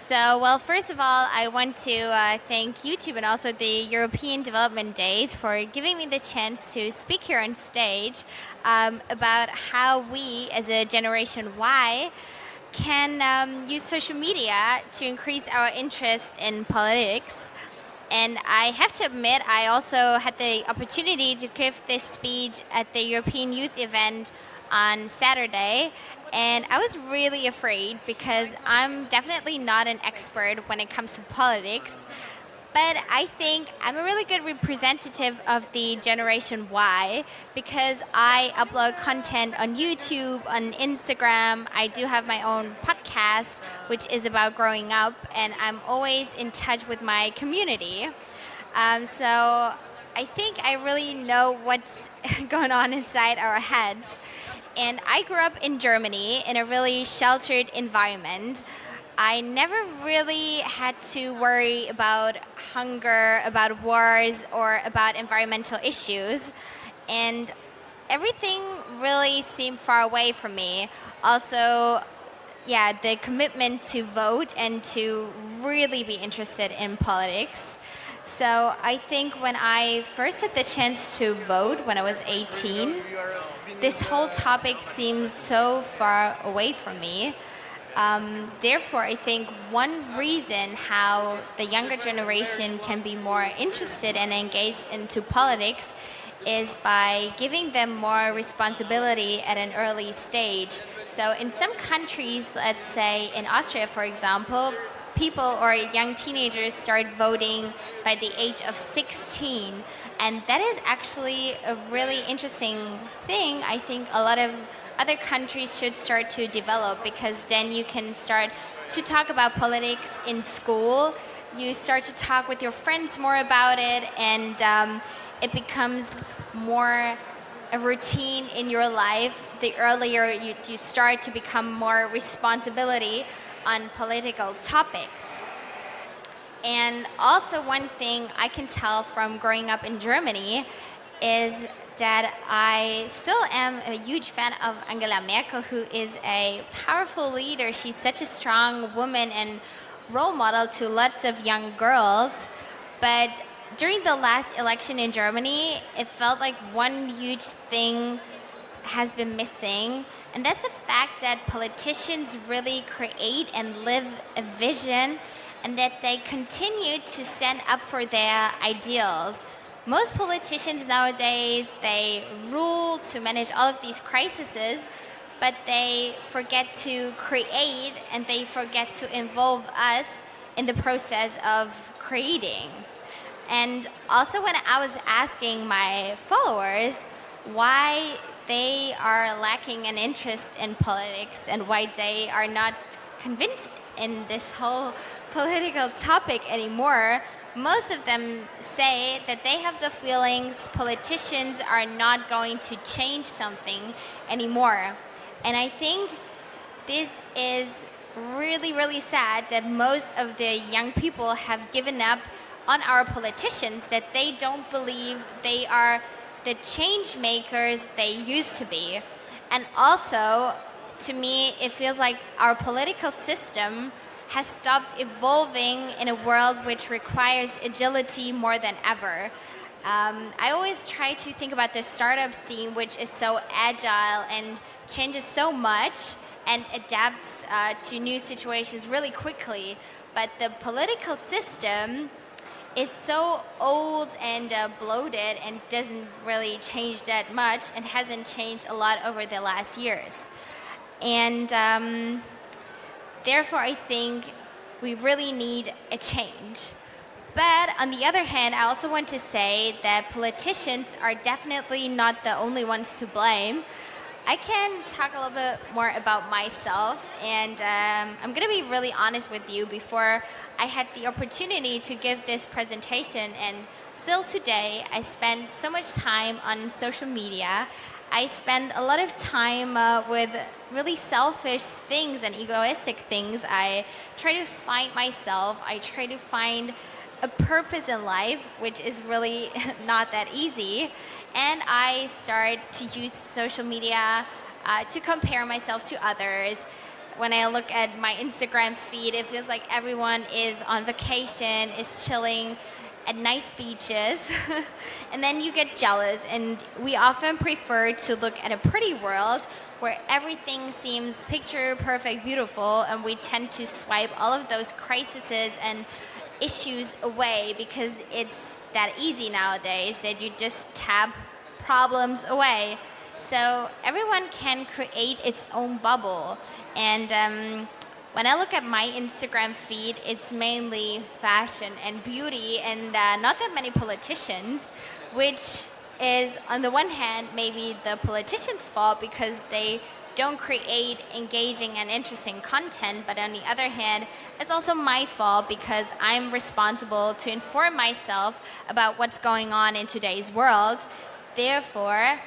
Well, first of all, I want to thank YouTube and also the European Development Days for giving me the chance to speak here on stage about how we, as a Generation Y, can use social media to increase our interest in politics. And I have to admit, I also had the opportunity to give this speech at the European Youth event on Saturday. And I was really afraid because I'm definitely not an expert when it comes to politics. But I think I'm a really good representative of the Generation Y because I upload content on YouTube, on Instagram. I do have my own podcast, which is about growing up, and I'm always in touch with my community. So I think I really know what's going on inside our heads. And I grew up in Germany in a really sheltered environment. I never really had to worry about hunger, about wars, or about environmental issues. And everything really seemed far away from me. Also, yeah, the commitment to vote and to really be interested in politics. So I think when I first had the chance to vote when I was 18, this whole topic seems so far away from me. Therefore, I think one reason how the younger generation can be more interested and engaged into politics is by giving them more responsibility at an early stage. So in some countries, let's say in Austria, for example, people or young teenagers start voting by the age of 16. And that is actually a really interesting thing. I think a lot of other countries should start to develop because then you can start to talk about politics in school. You start to talk with your friends more about it, and it becomes more a routine in your life. The earlier you start to become more responsibility on political topics. And also one thing I can tell from growing up in Germany is that I still am a huge fan of Angela Merkel, who is a powerful leader. She's such a strong woman and role model to lots of young girls. But during the last election in Germany, it felt like one huge thing has been missing, and that's the fact that politicians really create and live a vision and that they continue to stand up for their ideals. Most politicians nowadays, they rule to manage all of these crises, but they forget to create and they forget to involve us in the process of creating. And also when I was asking my followers why they are lacking an interest in politics and why they are not convinced in this whole political topic anymore, most of them say that they have the feelings politicians are not going to change something anymore. And I think this is really, really sad that most of the young people have given up on our politicians, that they don't believe they are the change makers they used to be. And also, to me, it feels like our political system has stopped evolving in a world which requires agility more than ever. I always try to think about the startup scene, which is so agile and changes so much and adapts to new situations really quickly. But the political system is so old and bloated and doesn't really change that much and hasn't changed a lot over the last years. And therefore, I think we really need a change. But on the other hand, I also want to say that politicians are definitely not the only ones to blame. I can talk a little bit more about myself, and I'm going to be really honest with you. Before I had the opportunity to give this presentation, and still today, I spend so much time on social media. I spend a lot of time with really selfish things and egoistic things. I try to find myself. I try to find a purpose in life, which is really not that easy. And I start to use social media to compare myself to others. when I look at my Instagram feed, it feels like everyone is on vacation, is chilling at nice beaches. And then you get jealous, and we often prefer to look at a pretty world where everything seems picture perfect, beautiful, and we tend to swipe all of those crises and issues away because it's that easy nowadays that you just tap problems away. So everyone can create its own bubble. And when I look at my Instagram feed, it's mainly fashion and beauty and not that many politicians, which is, on the one hand, maybe the politicians' fault because they don't create engaging and interesting content, but on the other hand, it's also my fault because I'm responsible to inform myself about what's going on in today's world. Therefore,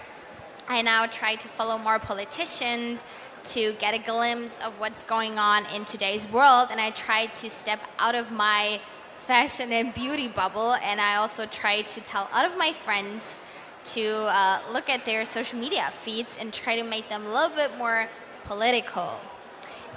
I now try to follow more politicians to get a glimpse of what's going on in today's world, and I try to step out of my fashion and beauty bubble, and I also try to tell all of my friends to look at their social media feeds and try to make them a little bit more political.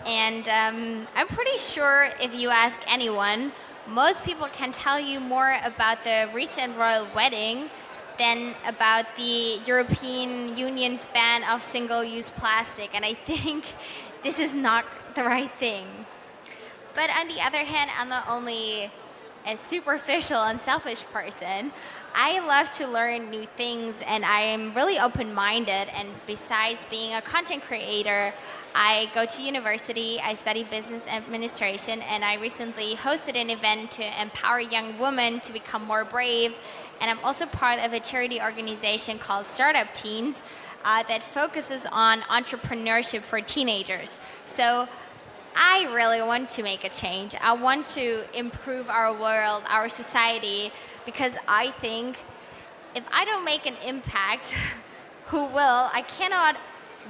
And I'm pretty sure if you ask anyone, most people can tell you more about the recent royal wedding than about the European Union's ban of single-use plastic. And I think this is not the right thing. But on the other hand, I'm not only a superficial and selfish person. I love to learn new things, and I am really open-minded. And besides being a content creator, I go to university, I study business administration, and I recently hosted an event to empower young women to become more brave. And I'm also part of a charity organization called Startup Teens that focuses on entrepreneurship for teenagers. So I really want to make a change. I want to improve our world, our society, because I think if I don't make an impact, who will? I cannot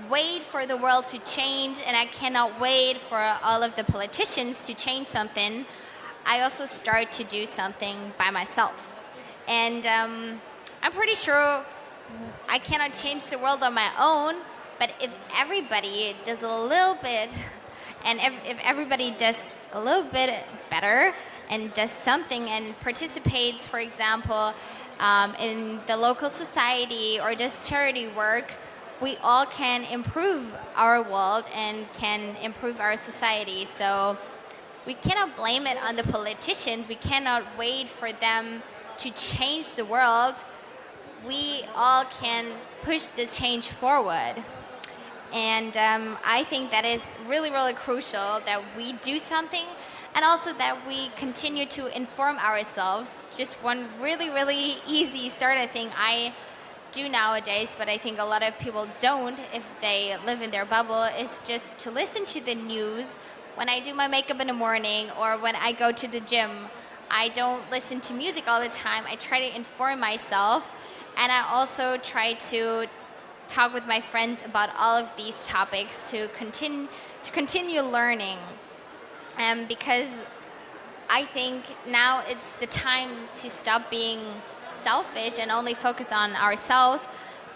wait for the world to change, and I cannot wait for all of the politicians to change something. I also start to do something by myself. And I'm pretty sure I cannot change the world on my own, but if everybody does a little bit, and if everybody does a little bit better and does something and participates, for example, in the local society or does charity work, we all can improve our world and can improve our society. So we cannot blame it on the politicians. We cannot wait for them to change the world. We all can push the change forward. And I think that is really, really crucial that we do something, and also that we continue to inform ourselves. Just one really, really easy starter thing I do nowadays, but I think a lot of people don't if they live in their bubble, is just to listen to the news when I do my makeup in the morning or when I go to the gym. I don't listen to music all the time. I try to inform myself, and I also try to talk with my friends about all of these topics to continue learning. Because I think now it's the time to stop being selfish and only focus on ourselves.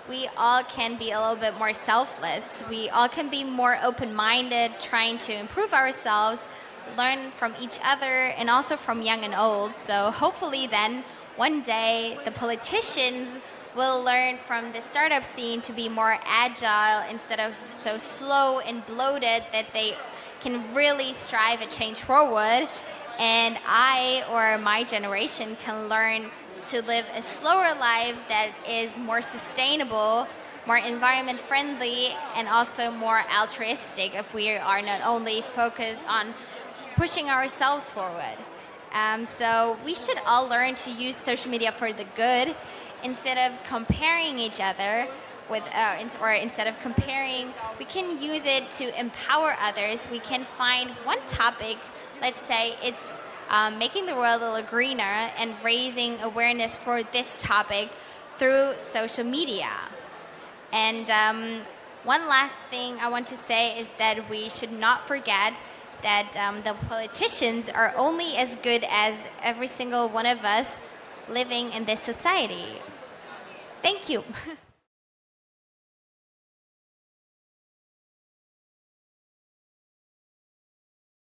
We all can be a little bit more selfless. We all can be more open-minded, trying to improve ourselves, learn from each other, and also from young and old. So hopefully then one day the politicians will learn from the startup scene to be more agile instead of so slow and bloated, that they can really strive a change forward. And I, or my generation, can learn to live a slower life that is more sustainable, more environment friendly, and also more altruistic if we are not only focused on pushing ourselves forward. So we should all learn to use social media for the good instead of comparing each other with, or instead of comparing, we can use it to empower others. We can find one topic, let's say it's making the world a little greener, and raising awareness for this topic through social media. And one last thing I want to say is that we should not forget that the politicians are only as good as every single one of us living in this society. Thank you.